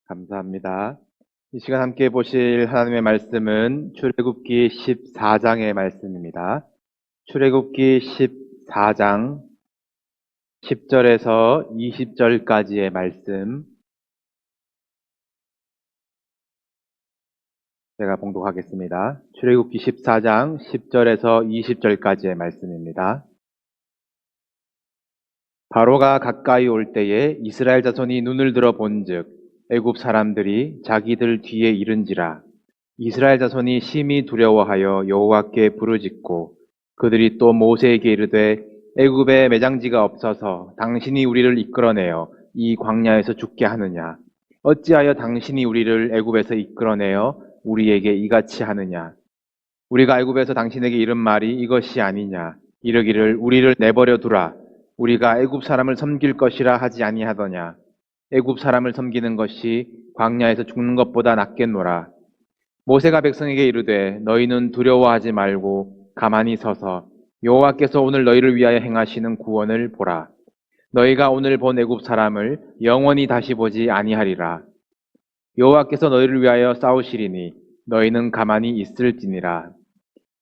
감사합니다. 이 시간 함께 보실 하나님의 말씀은 출애굽기 14장의 말씀입니다. 출애굽기 14장 10절에서 20절까지의 말씀 제가 봉독하겠습니다. 출애굽기 14장 10절에서 20절까지의 말씀입니다. 바로가 가까이 올 때에 이스라엘 자손이 눈을 들어 본즉 애굽 사람들이 자기들 뒤에 이른지라. 이스라엘 자손이 심히 두려워하여 여호와께 부르짖고 그들이 또 모세에게 이르되 애굽에 매장지가 없어서 당신이 우리를 이끌어내어 이 광야에서 죽게 하느냐? 어찌하여 당신이 우리를 애굽에서 이끌어내어 우리에게 이같이 하느냐? 우리가 애굽에서 당신에게 이른 말이 이것이 아니냐? 이르기를 우리를 내버려 두라. 우리가 애굽 사람을 섬길 것이라 하지 아니하더냐? 애굽 사람을 섬기는 것이 광야에서 죽는 것보다 낫겠노라. 모세가 백성에게 이르되 너희는 두려워하지 말고 가만히 서서 여호와께서 오늘 너희를 위하여 행하시는 구원을 보라. 너희가 오늘 본 애굽 사람을 영원히 다시 보지 아니하리라. 여호와께서 너희를 위하여 싸우시리니 너희는 가만히 있을지니라.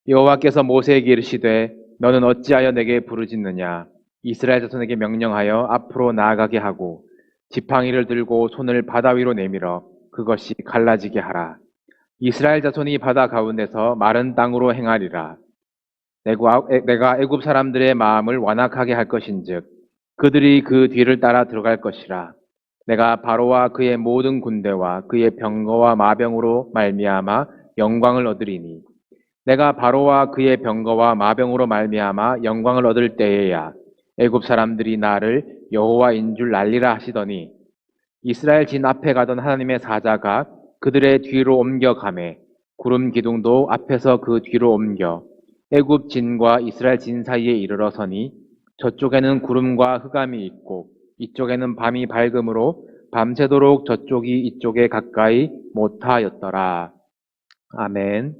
여호와께서 모세에게 이르시되 너는 어찌하여 내게 부르짖느냐? 이스라엘 자손에게 명령하여 앞으로 나아가게 하고 지팡이를 들고 손을 바다 위로 내밀어 그것이 갈라지게 하라. 이스라엘 자손이 바다 가운데서 마른 땅으로 행하리라. 내가 애굽 사람들의 마음을 완악하게 할 것인즉 그들이 그 뒤를 따라 들어갈 것이라. 내가 바로와 그의 모든 군대와 그의 병거와 마병으로 말미암아 영광을 얻으리니 내가 바로와 그의 병거와 마병으로 말미암아 영광을 얻을 때에야 애굽 사람들이 나를 여호와인 줄 알리라 하시더니 이스라엘 진 앞에 가던 하나님의 사자가 그들의 뒤로 옮겨가매 구름 기둥도 앞에서 그 뒤로 옮겨 애굽 진과 이스라엘 진 사이에 이르러서니 저쪽에는 구름과 흑암이 있고 이쪽에는 밤이 밝음으로 밤새도록 저쪽이 이쪽에 가까이 못하였더라. 아멘.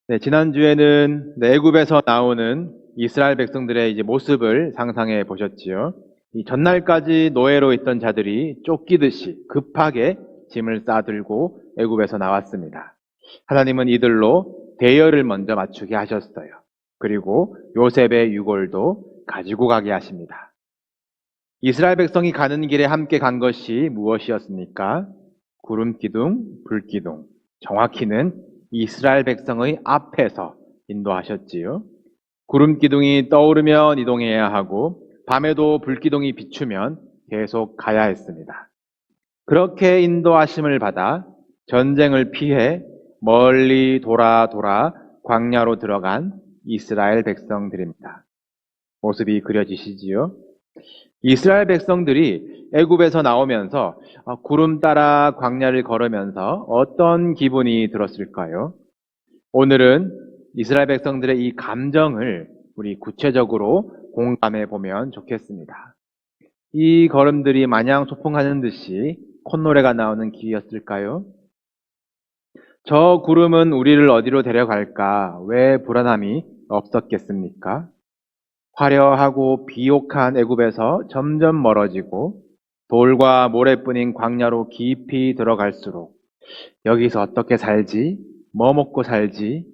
네, 지난주에는 애굽에서 나오는 이스라엘 백성들의 이제 모습을 상상해 보셨지요. 이 전날까지 노예로 있던 자들이 쫓기듯이 급하게 짐을 싸들고 애굽에서 나왔습니다. 하나님은 이들로 대열을 먼저 맞추게 하셨어요. 그리고 요셉의 유골도 가지고 가게 하십니다. 이스라엘 백성이 가는 길에 함께 간 것이 무엇이었습니까? 구름 기둥, 불 기둥. 정확히는 이스라엘 백성의 앞에서 인도하셨지요. 구름 기둥이 떠오르면 이동해야 하고 밤에도 불 기둥이 비추면 계속 가야 했습니다. 그렇게 인도하심을 받아 전쟁을 피해 멀리 돌아 광야로 들어간 이스라엘 백성들입니다. 모습이 그려지시지요? 이스라엘 백성들이 애굽에서 나오면서 구름 따라 광야를 걸으면서 어떤 기분이 들었을까요? 오늘은 이스라엘 백성들의 이 감정을 우리 구체적으로 공감해 보면 좋겠습니다. 이 걸음들이 마냥 소풍하는 듯이 콧노래가 나오는 길이었을까요? 저 구름은 우리를 어디로 데려갈까? 왜 불안함이 없었겠습니까? 화려하고 비옥한 애굽에서 점점 멀어지고 돌과 모래뿐인 광야로 깊이 들어갈수록 여기서 어떻게 살지? 뭐 먹고 살지?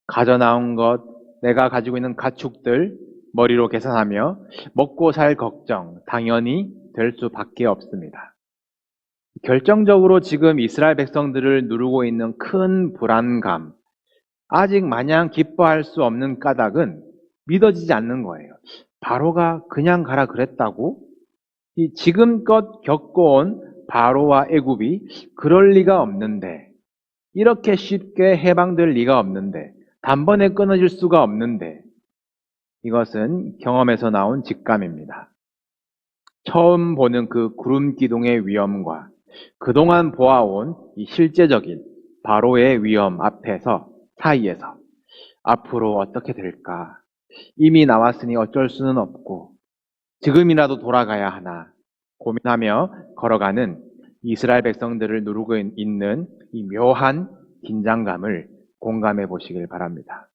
가져나온 것, 내가 가지고 있는 가축들 머리로 계산하며 먹고 살 걱정 당연히 될 수밖에 없습니다. 결정적으로 지금 이스라엘 백성들을 누르고 있는 큰 불안감, 아직 마냥 기뻐할 수 없는 까닭은 믿어지지 않는 거예요. 바로가 그냥 가라 그랬다고? 이 지금껏 겪어온 바로와 애굽이 그럴 리가 없는데, 이렇게 쉽게 해방될 리가 없는데, 단번에 끊어질 수가 없는데, 이것은 경험에서 나온 직감입니다. 처음 보는 그 구름 기둥의 위험과 그동안 보아온 이 실제적인 바로의 위험 사이에서 앞으로 어떻게 될까? 이미 나왔으니 어쩔 수는 없고 지금이라도 돌아가야 하나 고민하며 걸어가는 이스라엘 백성들을 누르고 있는 이 묘한 긴장감을 공감해 보시길 바랍니다.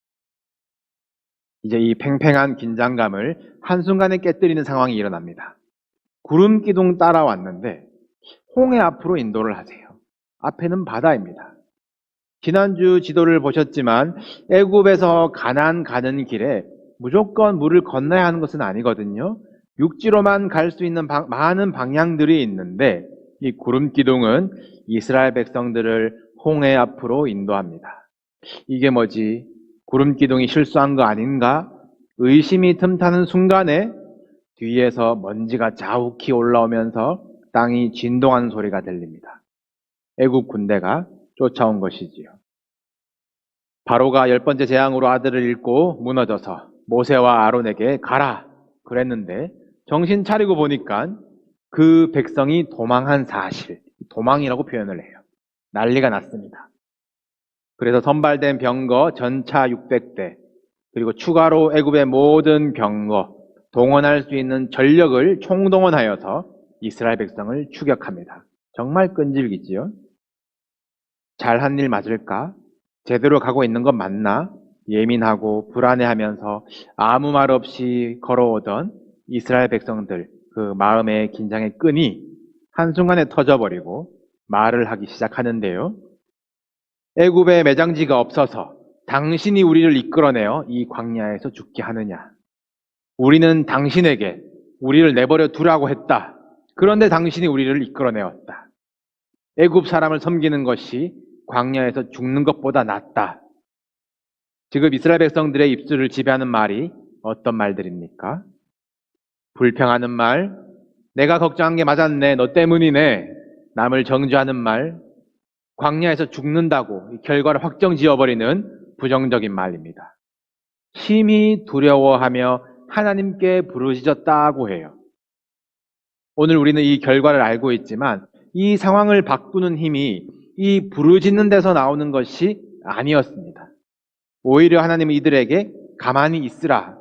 이제 이 팽팽한 긴장감을 한순간에 깨뜨리는 상황이 일어납니다. 구름 기둥 따라왔는데 홍해 앞으로 인도를 하세요. 앞에는 바다입니다. 지난주 지도를 보셨지만 애굽에서 가나안 가는 길에 무조건 물을 건너야 하는 것은 아니거든요. 육지로만 갈 수 있는 많은 방향들이 있는데 이 구름 기둥은 이스라엘 백성들을 홍해 앞으로 인도합니다. 이게 뭐지? 구름 기둥이 실수한 거 아닌가? 의심이 틈타는 순간에 뒤에서 먼지가 자욱히 올라오면서 땅이 진동하는 소리가 들립니다. 애굽 군대가 쫓아온 것이지요. 바로가 10번째 재앙으로 아들을 잃고 무너져서 모세와 아론에게 가라 그랬는데 정신 차리고 보니까 그 백성이 도망한 사실, 도망이라고 표현을 해요. 난리가 났습니다. 그래서 선발된 병거 전차 600대 그리고 추가로 애굽의 모든 병거 동원할 수 있는 전력을 총동원하여서 이스라엘 백성을 추격합니다. 정말 끈질기지요. 잘한 일 맞을까? 제대로 가고 있는 건 맞나? 예민하고 불안해하면서 아무 말 없이 걸어오던 이스라엘 백성들 그 마음의 긴장의 끈이 한순간에 터져버리고 말을 하기 시작하는데요. 애굽에 매장지가 없어서 당신이 우리를 이끌어내어 이 광야에서 죽게 하느냐? 우리는 당신에게 우리를 내버려 두라고 했다. 그런데 당신이 우리를 이끌어내었다. 애굽 사람을 섬기는 것이 광야에서 죽는 것보다 낫다. 지금 이스라엘 백성들의 입술을 지배하는 말이 어떤 말들입니까? 불평하는 말, 내가 걱정한 게 맞았네, 너 때문이네, 남을 정죄하는 말, 광야에서 죽는다고 결과를 확정 지어버리는 부정적인 말입니다. 심히 두려워하며 하나님께 부르짖었다고 해요. 오늘 우리는 이 결과를 알고 있지만 이 상황을 바꾸는 힘이 이 부르짖는 데서 나오는 것이 아니었습니다. 오히려 하나님은 이들에게 가만히 있으라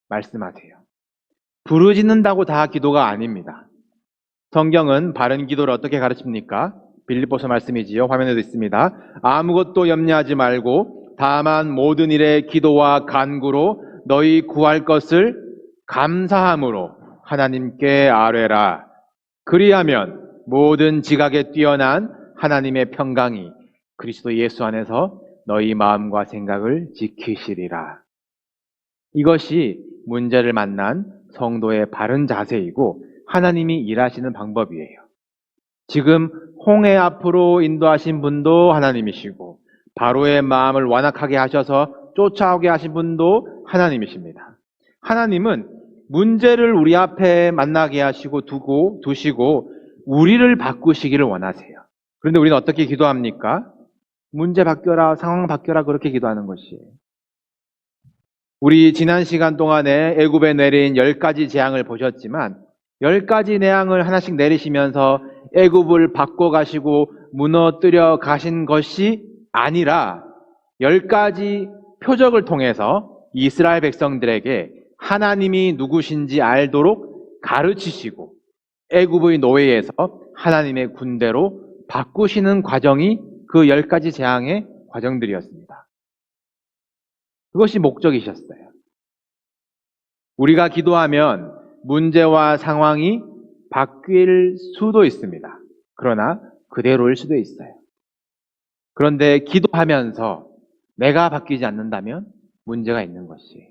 말씀하세요. 부르짖는다고 다 기도가 아닙니다. 성경은 바른 기도를 어떻게 가르칩니까? 빌립보서 말씀이지요. 화면에도 있습니다. 아무것도 염려하지 말고 다만 모든 일에 기도와 간구로 너희 구할 것을 감사함으로 하나님께 아뢰라. 그리하면 모든 지각에 뛰어난 하나님의 평강이 그리스도 예수 안에서 너희 마음과 생각을 지키시리라. 이것이 문제를 만난 성도의 바른 자세이고 하나님이 일하시는 방법이에요. 지금 홍해 앞으로 인도하신 분도 하나님이시고 바로의 마음을 완악하게 하셔서 쫓아오게 하신 분도 하나님이십니다. 하나님은 문제를 우리 앞에 만나게 하시고 두시고 우리를 바꾸시기를 원하세요. 그런데 우리는 어떻게 기도합니까? 문제 바뀌어라, 상황 바뀌어라 그렇게 기도하는 것이에요. 우리 지난 시간 동안에 애굽에 내린 10가지 재앙을 보셨지만 10가지 재앙을 하나씩 내리시면서 애굽을 바꿔가시고 무너뜨려 가신 것이 아니라 10가지 표적을 통해서 이스라엘 백성들에게 하나님이 누구신지 알도록 가르치시고 애굽의 노예에서 하나님의 군대로 바꾸시는 과정이 그 10가지 재앙의 과정들이었습니다. 그것이 목적이셨어요. 우리가 기도하면 문제와 상황이 바뀔 수도 있습니다. 그러나 그대로일 수도 있어요. 그런데 기도하면서 내가 바뀌지 않는다면 문제가 있는 것이에요.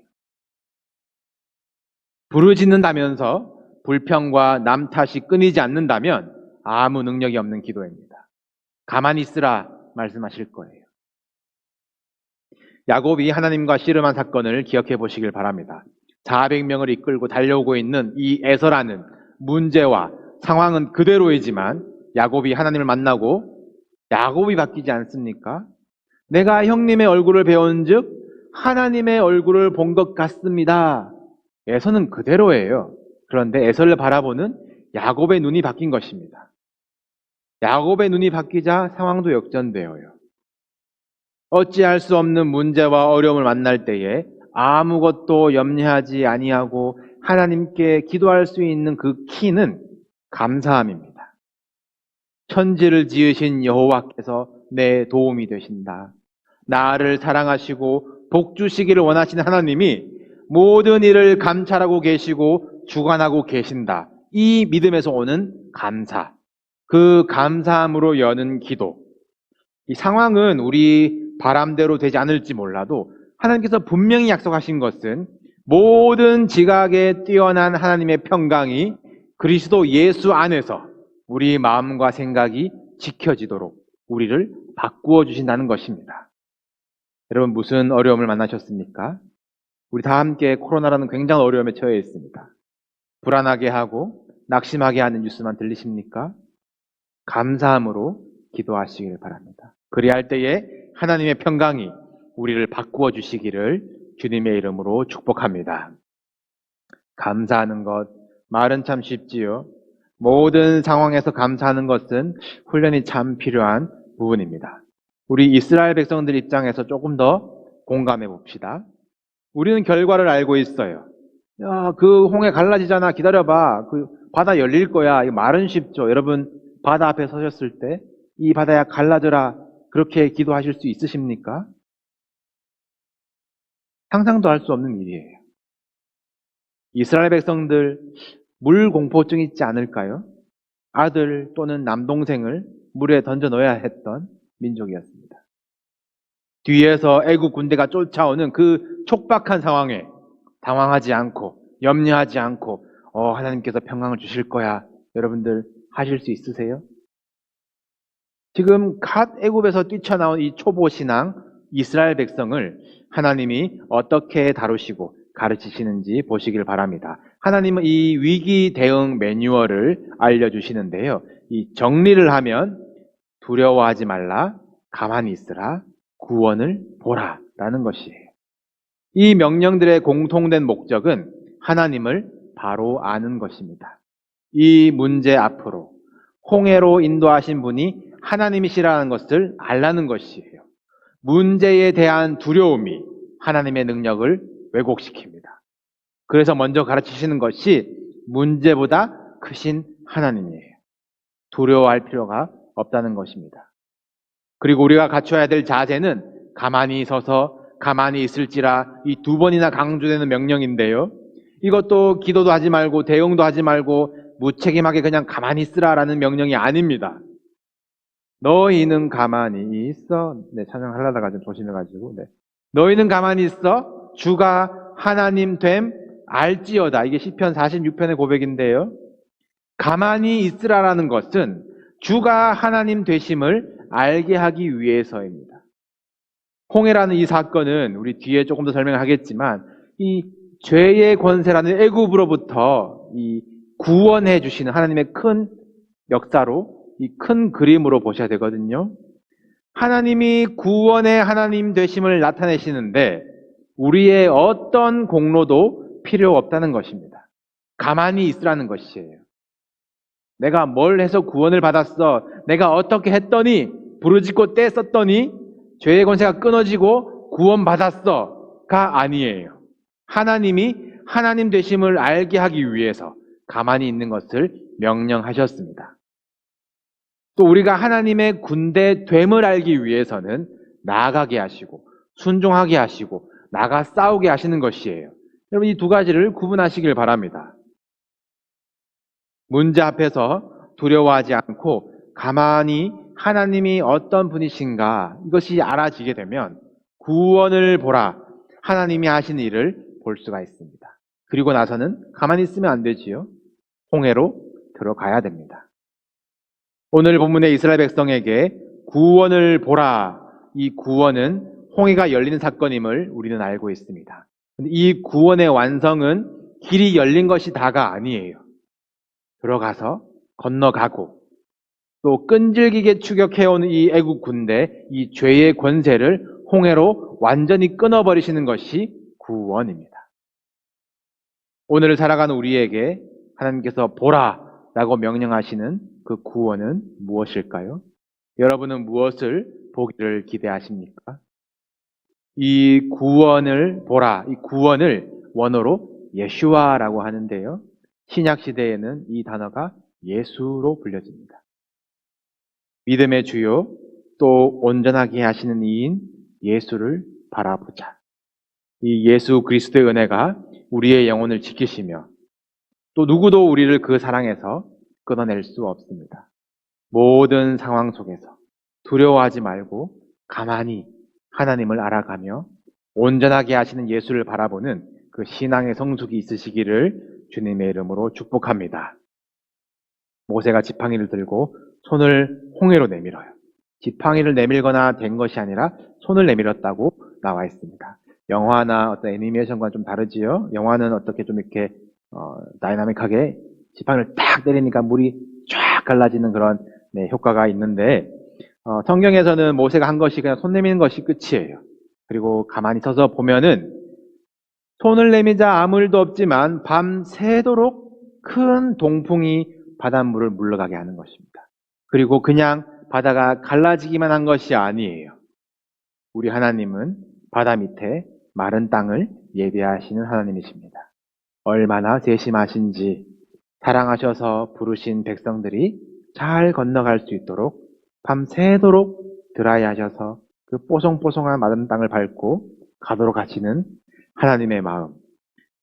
부르짖는다면서 불평과 남 탓이 끊이지 않는다면 아무 능력이 없는 기도입니다. 가만히 있으라 말씀하실 거예요. 야곱이 하나님과 씨름한 사건을 기억해 보시길 바랍니다. 400명을 이끌고 달려오고 있는 이 에서라는 문제와 상황은 그대로이지만 야곱이 하나님을 만나고 야곱이 바뀌지 않습니까? 내가 형님의 얼굴을 배운즉 하나님의 얼굴을 본 것 같습니다. 에서는 그대로예요. 그런데 에서를 바라보는 야곱의 눈이 바뀐 것입니다. 야곱의 눈이 바뀌자 상황도 역전되어요. 어찌할 수 없는 문제와 어려움을 만날 때에 아무것도 염려하지 아니하고 하나님께 기도할 수 있는 그 키는 감사함입니다. 천지를 지으신 여호와께서 내 도움이 되신다. 나를 사랑하시고 복 주시기를 원하시는 하나님이 모든 일을 감찰하고 계시고 주관하고 계신다. 이 믿음에서 오는 감사. 그 감사함으로 여는 기도. 이 상황은 우리 바람대로 되지 않을지 몰라도 하나님께서 분명히 약속하신 것은 모든 지각에 뛰어난 하나님의 평강이 그리스도 예수 안에서 우리 마음과 생각이 지켜지도록 우리를 바꾸어 주신다는 것입니다. 여러분, 무슨 어려움을 만나셨습니까? 우리 다 함께 코로나라는 굉장한 어려움에 처해 있습니다. 불안하게 하고 낙심하게 하는 뉴스만 들리십니까? 감사함으로 기도하시길 바랍니다. 그리할 때에 하나님의 평강이 우리를 바꾸어 주시기를 주님의 이름으로 축복합니다. 감사하는 것, 말은 참 쉽지요. 모든 상황에서 감사하는 것은 훈련이 참 필요한 부분입니다. 우리 이스라엘 백성들 입장에서 조금 더 공감해 봅시다. 우리는 결과를 알고 있어요. 야, 그 홍해 갈라지잖아. 기다려봐. 그 바다 열릴 거야. 이 말은 쉽죠. 여러분, 바다 앞에 서셨을 때 이 바다야 갈라져라. 그렇게 기도하실 수 있으십니까? 상상도 할 수 없는 일이에요. 이스라엘 백성들 물 공포증 있지 않을까요? 아들 또는 남동생을 물에 던져 넣어야 했던 민족이었습니다. 뒤에서 애국 군대가 쫓아오는 그 촉박한 상황에 당황하지 않고 염려하지 않고 하나님께서 평강을 주실 거야. 여러분들 하실 수 있으세요? 지금 갓 애굽에서 뛰쳐나온 이 초보 신앙 이스라엘 백성을 하나님이 어떻게 다루시고 가르치시는지 보시길 바랍니다. 하나님은 이 위기 대응 매뉴얼을 알려주시는데요. 이 정리를 하면 두려워하지 말라, 가만히 있으라, 구원을 보라 라는 것이에요. 이 명령들의 공통된 목적은 하나님을 바로 아는 것입니다. 이 문제 앞으로 홍해로 인도하신 분이 하나님이시라는 것을 알라는 것이에요. 문제에 대한 두려움이 하나님의 능력을 왜곡시킵니다. 그래서 먼저 가르치시는 것이 문제보다 크신 하나님이에요. 두려워할 필요가 없다는 것입니다. 그리고 우리가 갖춰야 될 자세는 가만히 서서 가만히 있을지라 이 두 번이나 강조되는 명령인데요. 이것도 기도도 하지 말고 대응도 하지 말고 무책임하게 그냥 가만히 있으라라는 명령이 아닙니다. 너희는 가만히 있어. 네, 찬양하려다가 좀 조심해가지고. 네. 너희는 가만히 있어. 주가 하나님 됨 알지어다. 이게 시편 46편의 고백인데요. 가만히 있으라라는 것은 주가 하나님 되심을 알게 하기 위해서입니다. 홍해라는 이 사건은 우리 뒤에 조금 더 설명을 하겠지만 이 죄의 권세라는 애굽으로부터 이 구원해 주시는 하나님의 큰 역사로 이 큰 그림으로 보셔야 되거든요. 하나님이 구원의 하나님 되심을 나타내시는데 우리의 어떤 공로도 필요 없다는 것입니다. 가만히 있으라는 것이에요. 내가 뭘 해서 구원을 받았어? 내가 어떻게 했더니 부르짖고 떼썼더니 죄의 권세가 끊어지고 구원받았어가 아니에요. 하나님이 하나님 되심을 알게 하기 위해서 가만히 있는 것을 명령하셨습니다. 또 우리가 하나님의 군대 됨을 알기 위해서는 나아가게 하시고 순종하게 하시고 나가 싸우게 하시는 것이에요. 여러분 이 두 가지를 구분하시길 바랍니다. 문제 앞에서 두려워하지 않고 가만히 하나님이 어떤 분이신가 이것이 알아지게 되면 구원을 보라 하나님이 하신 일을 볼 수가 있습니다. 그리고 나서는 가만히 있으면 안 되지요. 홍해로 들어가야 됩니다. 오늘 본문의 이스라엘 백성에게 구원을 보라 이 구원은 홍해가 열리는 사건임을 우리는 알고 있습니다. 이 구원의 완성은 길이 열린 것이 다가 아니에요. 들어가서 건너가고 또 끈질기게 추격해온 이 애국 군대, 이 죄의 권세를 홍해로 완전히 끊어버리시는 것이 구원입니다. 오늘을 살아가는 우리에게 하나님께서 보라라고 명령하시는 그 구원은 무엇일까요? 여러분은 무엇을 보기를 기대하십니까? 이 구원을 보라, 이 구원을 원어로 예슈아라고 하는데요. 신약 시대에는 이 단어가 예수로 불려집니다. 믿음의 주요 또 온전하게 하시는 이인 예수를 바라보자. 이 예수 그리스도의 은혜가 우리의 영혼을 지키시며 또 누구도 우리를 그 사랑에서 끊어낼 수 없습니다. 모든 상황 속에서 두려워하지 말고 가만히 하나님을 알아가며 온전하게 하시는 예수를 바라보는 그 신앙의 성숙이 있으시기를 주님의 이름으로 축복합니다. 모세가 지팡이를 들고 손을 홍해로 내밀어요. 지팡이를 내밀거나 된 것이 아니라 손을 내밀었다고 나와 있습니다. 영화나 어떤 애니메이션과는 좀 다르지요. 영화는 어떻게 좀 이렇게 다이나믹하게 지팡이를 딱 때리니까 물이 쫙 갈라지는 그런 효과가 있는데 성경에서는 모세가 한 것이 그냥 손 내미는 것이 끝이에요. 그리고 가만히 서서 보면은 손을 내미자 아무 일도 없지만 밤새도록 큰 동풍이 바닷물을 물러가게 하는 것입니다. 그리고 그냥 바다가 갈라지기만 한 것이 아니에요. 우리 하나님은 바다 밑에 마른 땅을 예비하시는 하나님이십니다. 얼마나 세심하신지 사랑하셔서 부르신 백성들이 잘 건너갈 수 있도록 밤새도록 드라이하셔서 그 뽀송뽀송한 마른 땅을 밟고 가도록 하시는 하나님의 마음.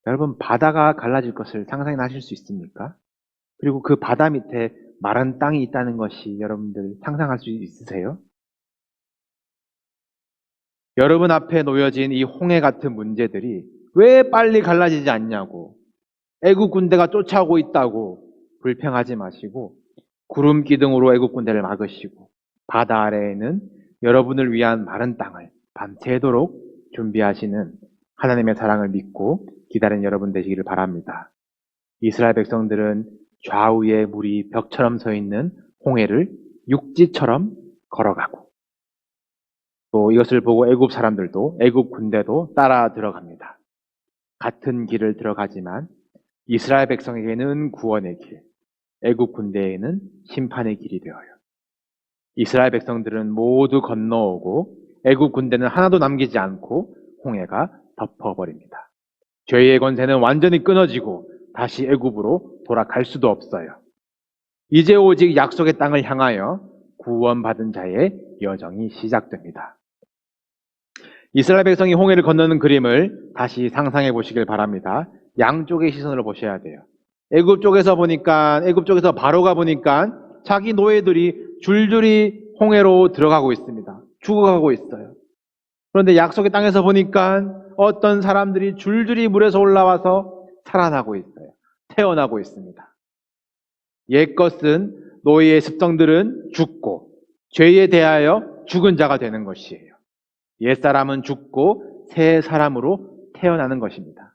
여러분, 바다가 갈라질 것을 상상이나 하실 수 있습니까? 그리고 그 바다 밑에 마른 땅이 있다는 것이 여러분들 상상할 수 있으세요? 여러분 앞에 놓여진 이 홍해 같은 문제들이 왜 빨리 갈라지지 않냐고, 애국 군대가 쫓아오고 있다고 불평하지 마시고 구름 기둥으로 애국 군대를 막으시고 바다 아래에는 여러분을 위한 마른 땅을 밤새도록 준비하시는 하나님의 사랑을 믿고 기다리는 여러분 되시기를 바랍니다. 이스라엘 백성들은 좌우에 물이 벽처럼 서 있는 홍해를 육지처럼 걸어가고 또 이것을 보고 애굽 사람들도 애굽 군대도 따라 들어갑니다. 같은 길을 들어가지만 이스라엘 백성에게는 구원의 길, 애굽 군대에는 심판의 길이 되어요. 이스라엘 백성들은 모두 건너오고 애굽 군대는 하나도 남기지 않고 홍해가 덮어버립니다. 죄의 권세는 완전히 끊어지고 다시 애굽으로 돌아갈 수도 없어요. 이제 오직 약속의 땅을 향하여 구원받은 자의 여정이 시작됩니다. 이스라엘 백성이 홍해를 건너는 그림을 다시 상상해 보시길 바랍니다. 양쪽의 시선으로 보셔야 돼요. 애굽 쪽에서 보니까, 애굽 쪽에서 바로가 보니까 자기 노예들이 줄줄이 홍해로 들어가고 있습니다. 죽어가고 있어요. 그런데 약속의 땅에서 보니까 어떤 사람들이 줄줄이 물에서 올라와서 살아나고 있어요. 태어나고 있습니다. 옛것은 노예의 습성들은 죽고 죄에 대하여 죽은 자가 되는 것이에요. 옛사람은 죽고 새 사람으로 태어나는 것입니다.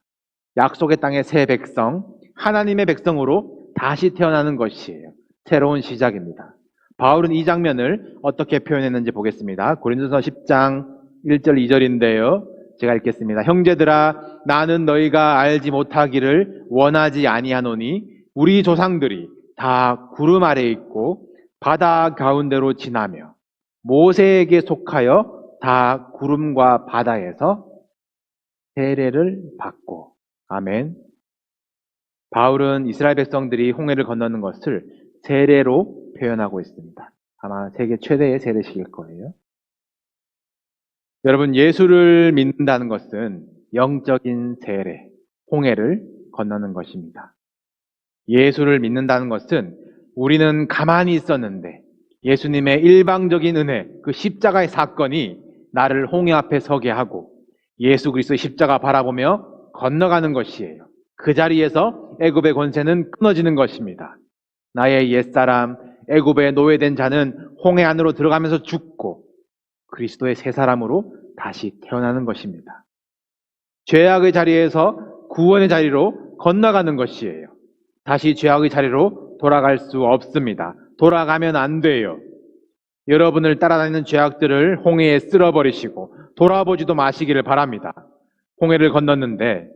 약속의 땅의 새 백성, 하나님의 백성으로 다시 태어나는 것이에요. 새로운 시작입니다. 바울은 이 장면을 어떻게 표현했는지 보겠습니다. 고린도서 10장 1절 2절인데요. 제가 읽겠습니다. 형제들아, 나는 너희가 알지 못하기를 원하지 아니하노니 우리 조상들이 다 구름 아래에 있고 바다 가운데로 지나며 모세에게 속하여 다 구름과 바다에서 세례를 받고. 아멘. 바울은 이스라엘 백성들이 홍해를 건너는 것을 세례로 표현하고 있습니다. 아마 세계 최대의 세례식일 거예요. 여러분, 예수를 믿는다는 것은 영적인 세례, 홍해를 건너는 것입니다. 예수를 믿는다는 것은 우리는 가만히 있었는데 예수님의 일방적인 은혜, 그 십자가의 사건이 나를 홍해 앞에 서게 하고 예수 그리스도의 십자가 바라보며 건너가는 것이에요. 그 자리에서 애굽의 권세는 끊어지는 것입니다. 나의 옛사람, 애굽에 노예된 자는 홍해 안으로 들어가면서 죽고 그리스도의 새 사람으로 다시 태어나는 것입니다. 죄악의 자리에서 구원의 자리로 건너가는 것이에요. 다시 죄악의 자리로 돌아갈 수 없습니다. 돌아가면 안 돼요. 여러분을 따라다니는 죄악들을 홍해에 쓸어버리시고 돌아보지도 마시기를 바랍니다. 홍해를 건넜는데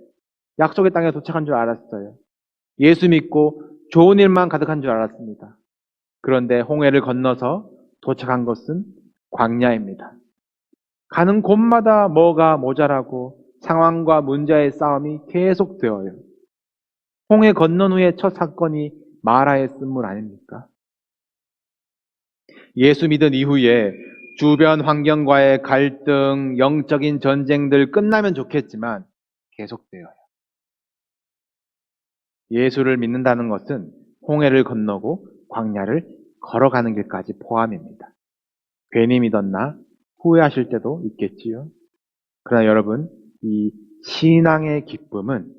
약속의 땅에 도착한 줄 알았어요. 예수 믿고 좋은 일만 가득한 줄 알았습니다. 그런데 홍해를 건너서 도착한 것은 광야입니다. 가는 곳마다 뭐가 모자라고 상황과 문제의 싸움이 계속되어요. 홍해 건넌 후에 첫 사건이 마라의 쓴물 아닙니까? 예수 믿은 이후에 주변 환경과의 갈등, 영적인 전쟁들 끝나면 좋겠지만 계속되어요. 예수를 믿는다는 것은 홍해를 건너고 광야를 걸어가는 길까지 포함입니다. 괜히 믿었나 후회하실 때도 있겠지요. 그러나 여러분, 이 신앙의 기쁨은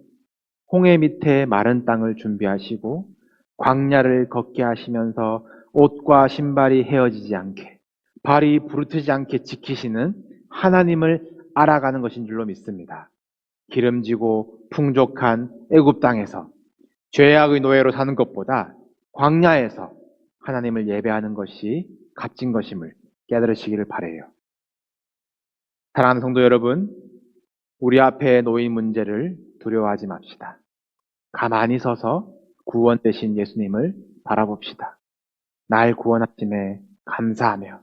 홍해 밑에 마른 땅을 준비하시고 광야를 걷게 하시면서 옷과 신발이 헤어지지 않게, 발이 부르트지 않게 지키시는 하나님을 알아가는 것인 줄로 믿습니다. 기름지고 풍족한 애굽 땅에서 죄악의 노예로 사는 것보다 광야에서 하나님을 예배하는 것이 값진 것임을 깨달으시기를 바라요. 사랑하는 성도 여러분, 우리 앞에 놓인 문제를 두려워하지 맙시다. 가만히 서서 구원 되신 예수님을 바라봅시다. 날 구원하심에 감사하며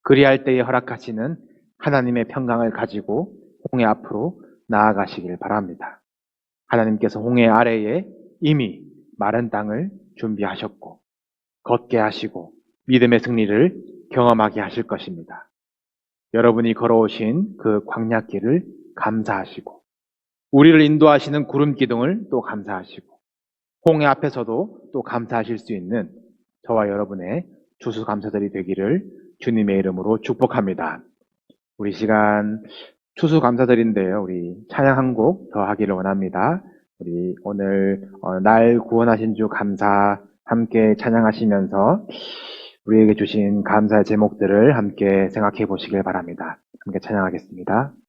그리할 때에 허락하시는 하나님의 평강을 가지고 홍해 앞으로 나아가시길 바랍니다. 하나님께서 홍해 아래에 이미 마른 땅을 준비하셨고 걷게 하시고 믿음의 승리를 경험하게 하실 것입니다. 여러분이 걸어오신 그 광야길을 감사하시고 우리를 인도하시는 구름 기둥을 또 감사하시고 홍해 앞에서도 또 감사하실 수 있는 저와 여러분의 추수감사절이 되기를 주님의 이름으로 축복합니다. 우리 시간 추수감사절인데요. 우리 찬양 한 곡 더 하기를 원합니다. 우리 오늘 날 구원하신 주 감사 함께 찬양하시면서 우리에게 주신 감사의 제목들을 함께 생각해 보시길 바랍니다. 함께 찬양하겠습니다.